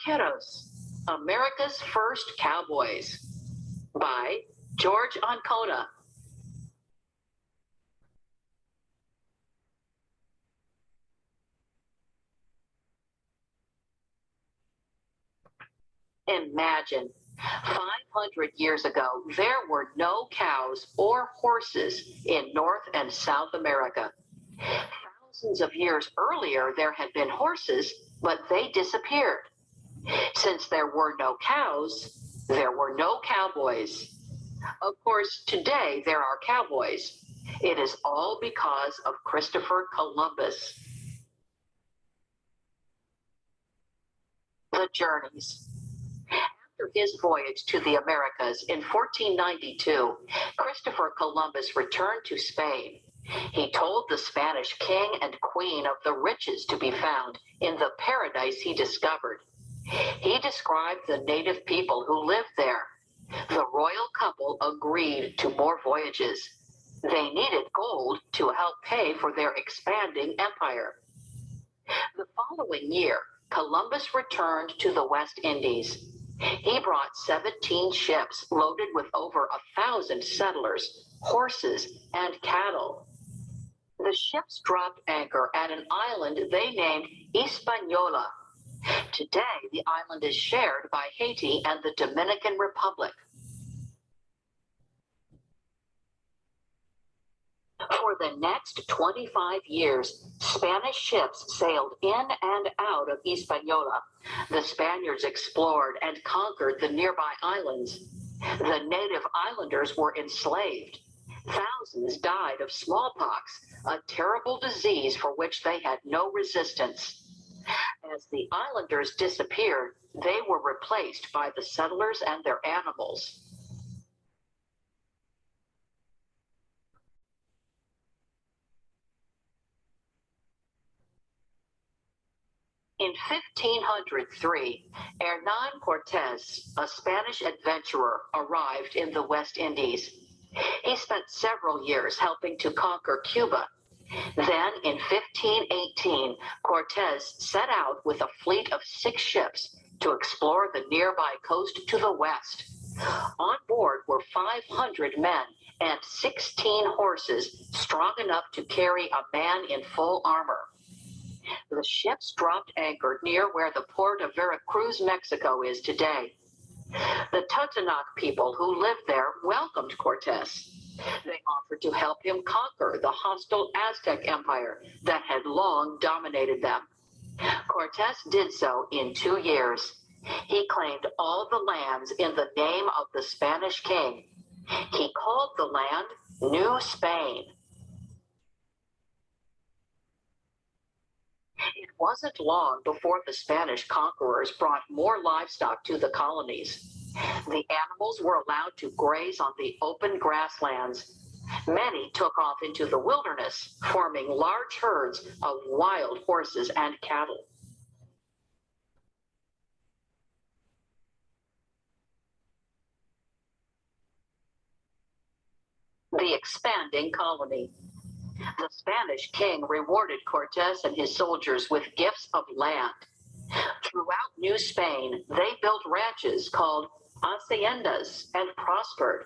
Vaqueros, America's First Cowboys, by George Ancona. Imagine, 500 years ago, there were no cows or horses in North and South America. Thousands of years earlier, there had been horses, but they disappeared. Since there were no cows, there were no cowboys. Of course, today there are cowboys. It is all because of Christopher Columbus. The journeys. After his voyage to the Americas in 1492, Christopher Columbus returned to Spain. He told the Spanish king and queen of the riches to be found in the paradise he discovered. He described the native people who lived there. The royal couple agreed to more voyages. They needed gold to help pay for their expanding empire. The following year, Columbus returned to the West Indies. He brought 17 ships loaded with over 1,000 settlers, horses, and cattle. The ships dropped anchor at an island they named Hispaniola. Today, the island is shared by Haiti and the Dominican Republic. For the next 25 years, Spanish ships sailed in and out of Hispaniola. The Spaniards explored and conquered the nearby islands. The native islanders were enslaved. Thousands died of smallpox, a terrible disease for which they had no resistance. As the islanders disappeared, they were replaced by the settlers and their animals. In 1503, Hernán Cortés, a Spanish adventurer, arrived in the West Indies. He spent several years helping to conquer Cuba. Then, in 1518, Cortés set out with a fleet of 6 ships to explore the nearby coast to the west. On board were 500 men and 16 horses strong enough to carry a man in full armor. The ships dropped anchor near where the port of Veracruz, Mexico is today. The Totonac people who lived there welcomed Cortés. They offered to help him conquer the hostile Aztec Empire that had long dominated them. Cortés did so in 2 years. He claimed all the lands in the name of the Spanish king. He called the land New Spain. It wasn't long before the Spanish conquerors brought more livestock to the colonies. The animals were allowed to graze on the open grasslands. Many took off into the wilderness, forming large herds of wild horses and cattle. The expanding colony. The Spanish king rewarded Cortés and his soldiers with gifts of land. Throughout New Spain, they built ranches called haciendas and prospered.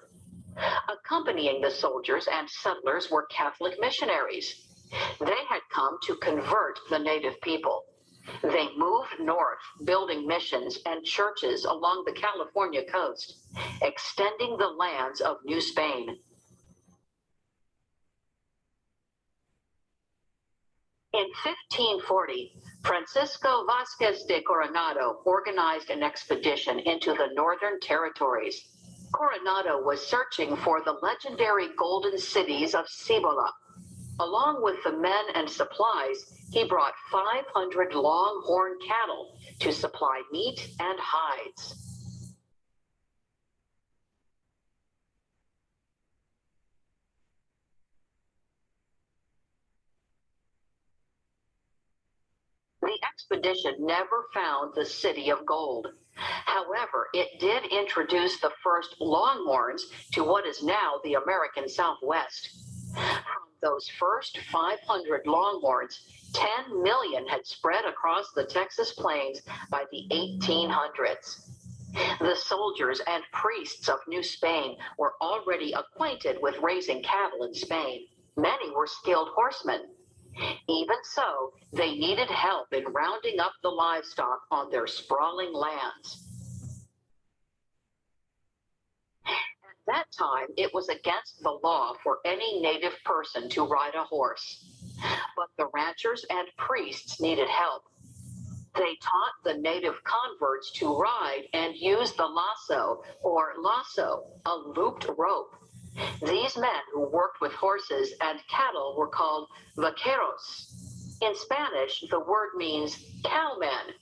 Accompanying the soldiers and settlers were Catholic missionaries. They had come to convert the native people. They moved north, building missions and churches along the California coast, extending the lands of New Spain. In 1540, Francisco Vázquez de Coronado organized an expedition into the northern territories. Coronado was searching for the legendary golden cities of Cibola. Along with the men and supplies, he brought 500 longhorn cattle to supply meat and hides. The expedition never found the city of gold. However, it did introduce the first longhorns to what is now the American Southwest. From those first 500 longhorns, 10 million had spread across the Texas plains by the 1800s. The soldiers and priests of New Spain were already acquainted with raising cattle in Spain. Many were skilled horsemen. Even so, they needed help in rounding up the livestock on their sprawling lands. At that time, it was against the law for any native person to ride a horse. But the ranchers and priests needed help. They taught the native converts to ride and use the lasso, or lasso, a looped rope. These men who worked with horses and cattle were called Vaqueros. In Spanish, the word means cowmen.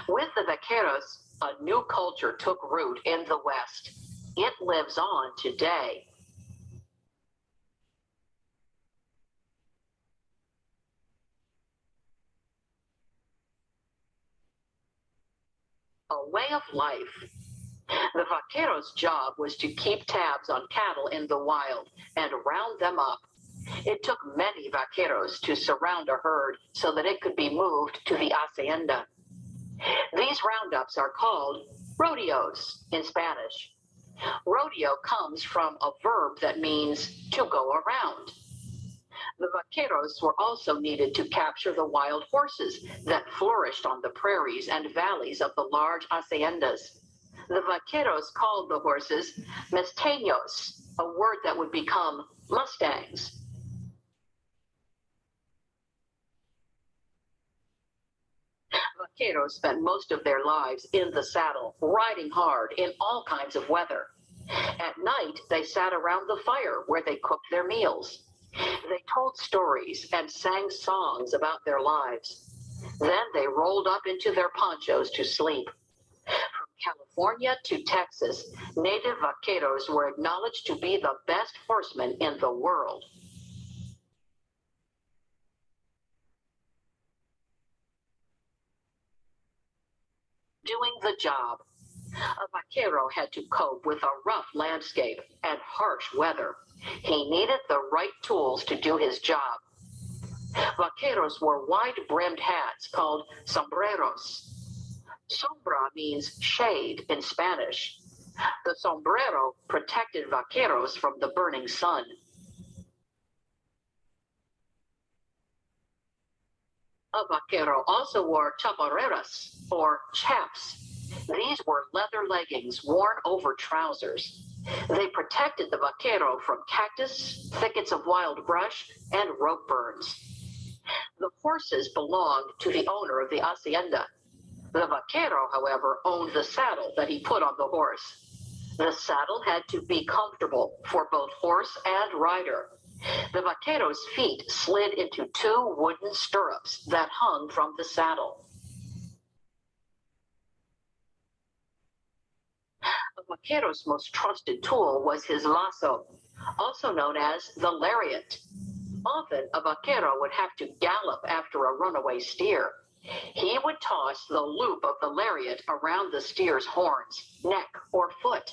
With the Vaqueros, a new culture took root in the West. It lives on today. A way of life. The Vaqueros' job was to keep tabs on cattle in the wild and round them up. It took many Vaqueros to surround a herd so that it could be moved to the hacienda. These roundups are called rodeos in Spanish. Rodeo comes from a verb that means to go around. The Vaqueros were also needed to capture the wild horses that flourished on the prairies and valleys of the large haciendas. The Vaqueros called the horses mesteños, a word that would become mustangs. Vaqueros spent most of their lives in the saddle, riding hard in all kinds of weather. At night, they sat around the fire where they cooked their meals. They told stories and sang songs about their lives. Then they rolled up into their ponchos to sleep. From California to Texas, native Vaqueros were acknowledged to be the best horsemen in the world. Doing the job. A vaquero had to cope with a rough landscape and harsh weather. He needed the right tools to do his job. Vaqueros wore wide-brimmed hats called sombreros. Sombra means shade in Spanish. The sombrero protected vaqueros from the burning sun. A vaquero also wore chaparreras, or chaps. These were leather leggings worn over trousers. They protected the vaquero from cactus, thickets of wild brush, and rope burns. The horses belonged to the owner of the hacienda. The vaquero, however, owned the saddle that he put on the horse. The saddle had to be comfortable for both horse and rider. The vaquero's feet slid into two wooden stirrups that hung from the saddle. The vaquero's most trusted tool was his lasso, also known as the lariat. Often, a vaquero would have to gallop after a runaway steer. He would toss the loop of the lariat around the steer's horns, neck, or foot.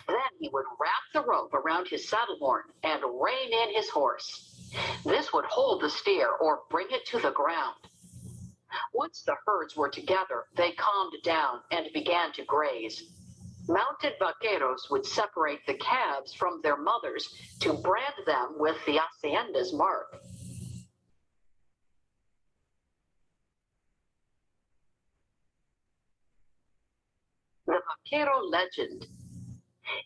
Then he would wrap the rope around his saddle horn and rein in his horse. This would hold the steer or bring it to the ground. Once the herds were together, they calmed down and began to graze. Mounted vaqueros would separate the calves from their mothers to brand them with the hacienda's mark. The Vaquero legend.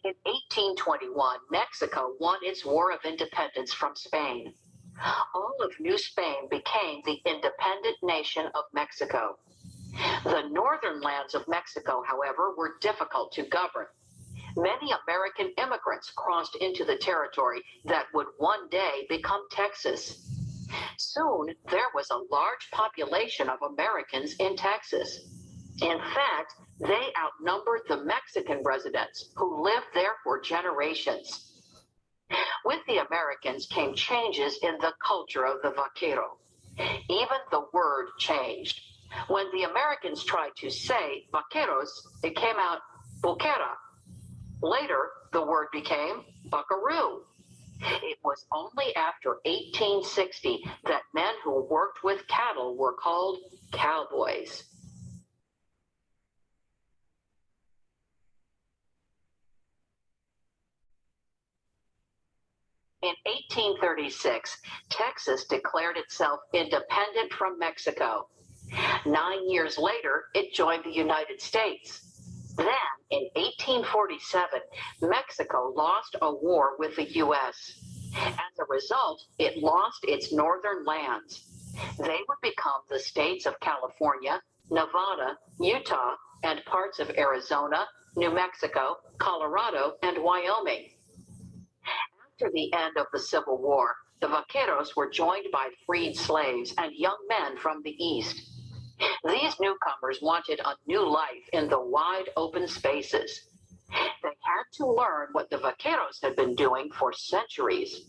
In 1821, Mexico won its War of Independence from Spain. All of New Spain became the independent nation of Mexico. The northern lands of Mexico, however, were difficult to govern. Many American immigrants crossed into the territory that would one day become Texas. Soon, there was a large population of Americans in Texas. In fact, they outnumbered the Mexican residents who lived there for generations. With the Americans came changes in the culture of the vaquero. Even the word changed. When the Americans tried to say vaqueros, it came out vaquera. Later, the word became buckaroo. It was only after 1860 that men who worked with cattle were called cowboys. In 1836, Texas declared itself independent from Mexico. 9 years later, it joined the United States. Then, in 1847, Mexico lost a war with the U.S. As a result, it lost its northern lands. They would become the states of California, Nevada, Utah, and parts of Arizona, New Mexico, Colorado, and Wyoming. After the end of the Civil War, the Vaqueros were joined by freed slaves and young men from the East. These newcomers wanted a new life in the wide open spaces. They had to learn what the Vaqueros had been doing for centuries.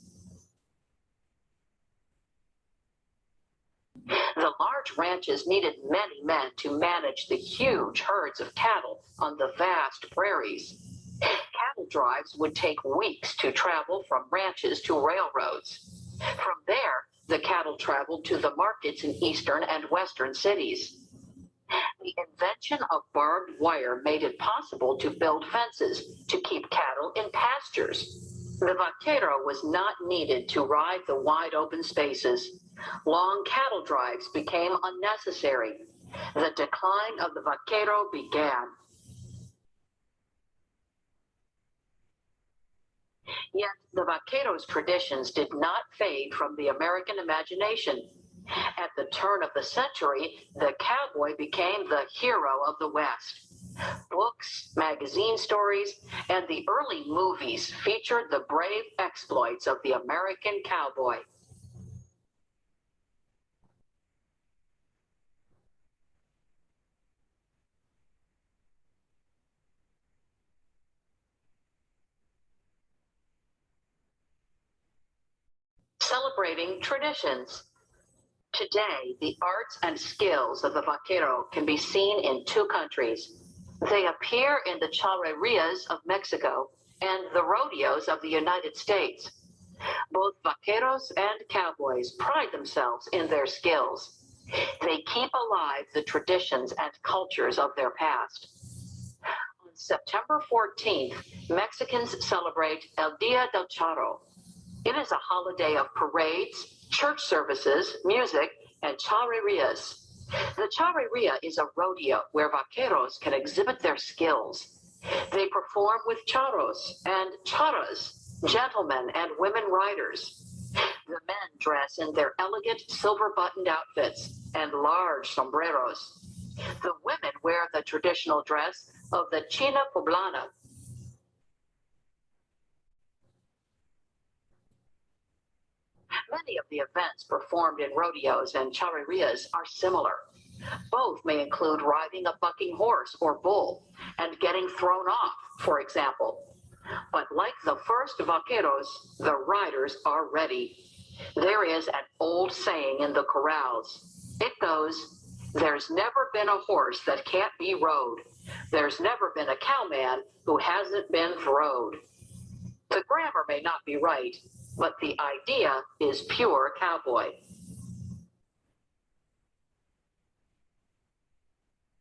The large ranches needed many men to manage the huge herds of cattle on the vast prairies. Cattle drives would take weeks to travel from ranches to railroads. From there, the cattle traveled to the markets in eastern and western cities. The invention of barbed wire made it possible to build fences to keep cattle in pastures. The vaquero was not needed to ride the wide open spaces. Long cattle drives became unnecessary. The decline of the vaquero began. Yet the vaqueros' traditions did not fade from the American imagination. At the turn of the century, the cowboy became the hero of the West. Books, magazine stories, and the early movies featured the brave exploits of the American cowboy. Celebrating traditions. Today, the arts and skills of the vaquero can be seen in two countries. They appear in the charrerias of Mexico and the rodeos of the United States. Both vaqueros and cowboys pride themselves in their skills. They keep alive the traditions and cultures of their past. On September 14th, Mexicans celebrate El Dia del Charro. It is a holiday of parades, church services, music, and charrerias. The charreria is a rodeo where vaqueros can exhibit their skills. They perform with charros and charras, gentlemen and women riders. The men dress in their elegant silver-buttoned outfits and large sombreros. The women wear the traditional dress of the China Poblana. Many of the events performed in rodeos and charrerias are similar. Both may include riding a bucking horse or bull and getting thrown off, for example. But like the first vaqueros, the riders are ready. There is an old saying in the corrals. It goes, "There's never been a horse that can't be rode. There's never been a cowman who hasn't been throwed." The grammar may not be right, but the idea is pure cowboy.